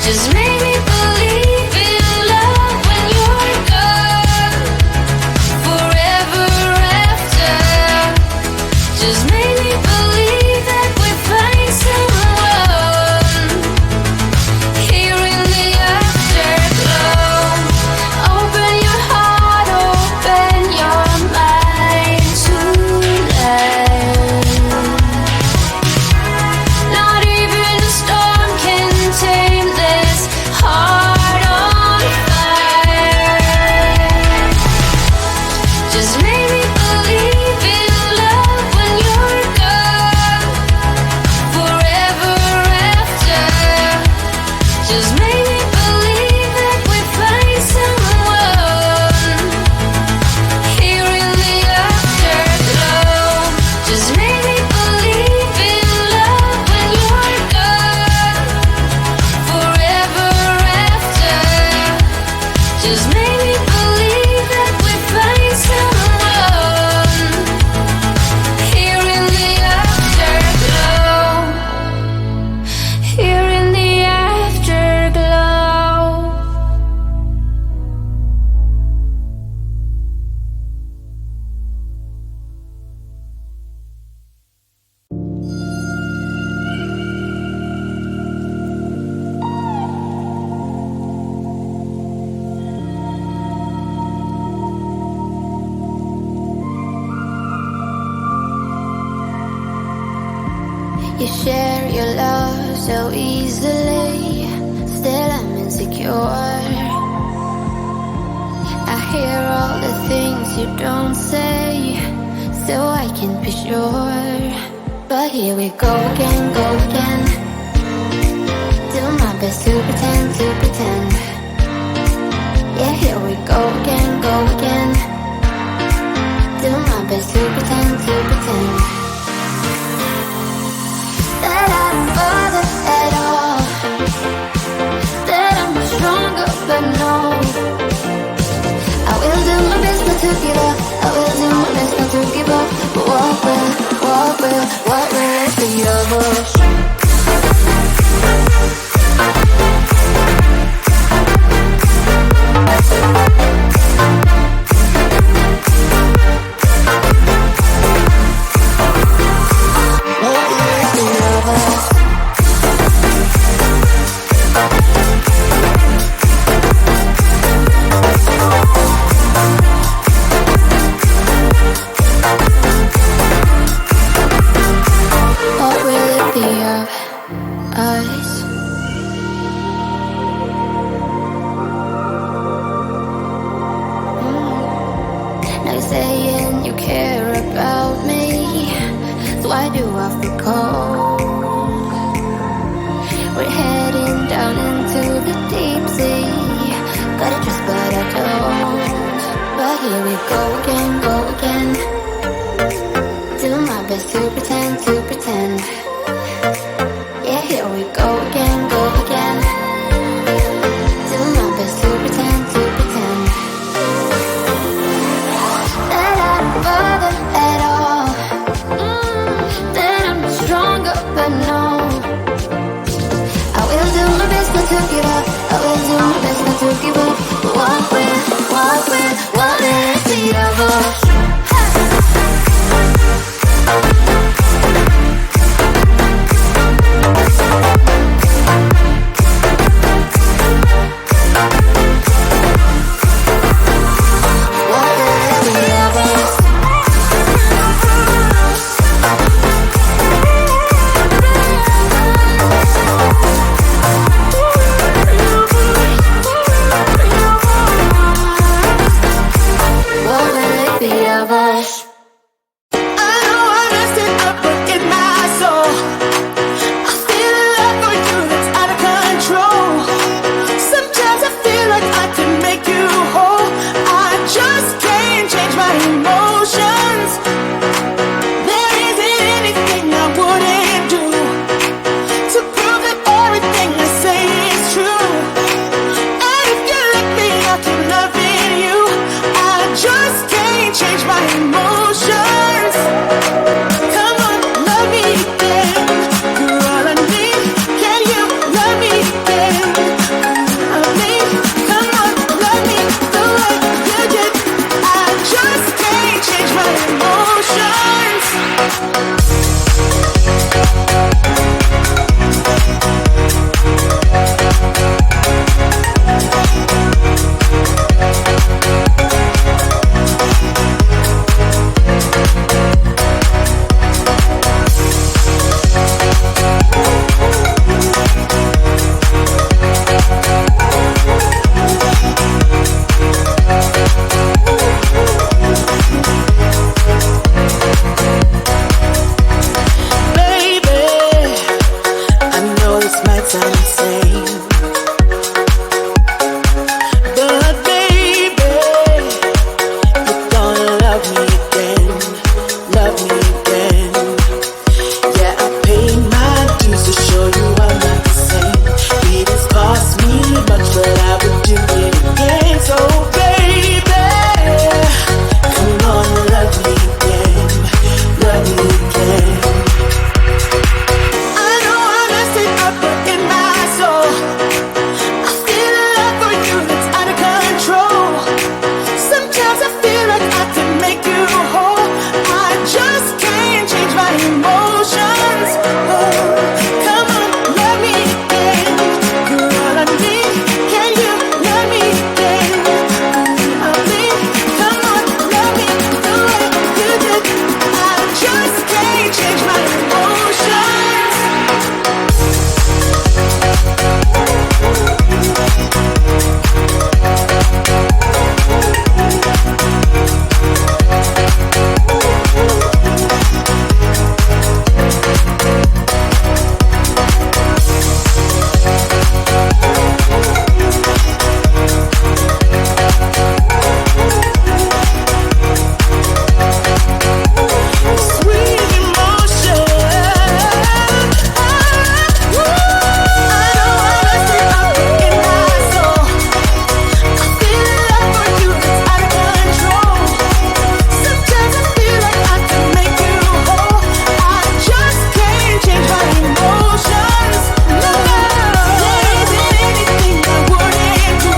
Just make me believe in love when you're gone, forever after. Just make me believe that we find someone here in the afterglow. Open your heart, open your mind to life. Not even a storm can tame this heart on fire. Just make me believe in love when you're gone, forever after. Just make me believe that we find someone here in the afterglow. Just make me believe in love when you're gone, forever after. Just make me believe that we find someone here in the afterglow. Here in the afterglow. You share your love so easily, still I'm insecure. I hear all the things you don't say, so I can be sure. But here we go again, go again. Do my best to pretend, to pretend. Yeah, here we go again, go again. Do my best to pretend, to pretend. That I don't bother at all, that I'm stronger, but no, I will do my best not to give up, I will do my best not to give up. But what will it be of us? What will it be of us? Now you're saying you care about me, so why do I feel cold? We're heading down into the deep sea, gotta trust but I don't. But here we go again, go again. Do my best to pretend, to pretend. Yeah, here we go again, go again. Do my best to pretend, to pretend. That I don't bother at all, that I'm stronger, but no, I will do my best not to give up, I will do my best not to give up. But what will it be of us? same. But baby, you're gonna love me again, love me again. Yeah, I paid my dues to show you I'm not the same. It has cost me much, but I would do it again. So baby, come on, love me again, love me again. I know I messed it up, but in my soul, I feel a love for you that's out of control. Sometimes I feel like I can make you whole. I just can't change my emotions. Oh, come on, love me again. Girl, I need, can you love me again? I need, come on, love me the way you did. I just can't change my emotions. Sweet emotion. I know I messed it up in my soul. I feel a love for you that's out of control. Sometimes I feel like I can make you whole. I just can't change my emotions. No, there isn't anything I wouldn't do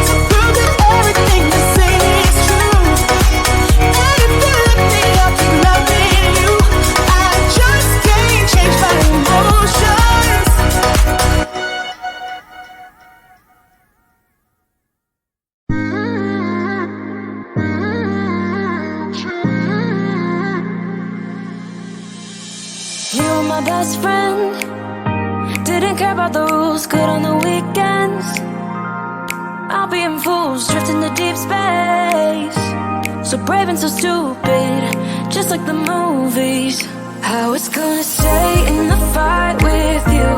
to prove that everything you say is true. And if you let me, I'll keep loving you. I just can't change my emotions. You were my best friend, didn't care about the rules, good on the weekends. I'll be in fools, drifting to deep space. So brave and so stupid, just like the movies. I was gonna stay in the fight with you,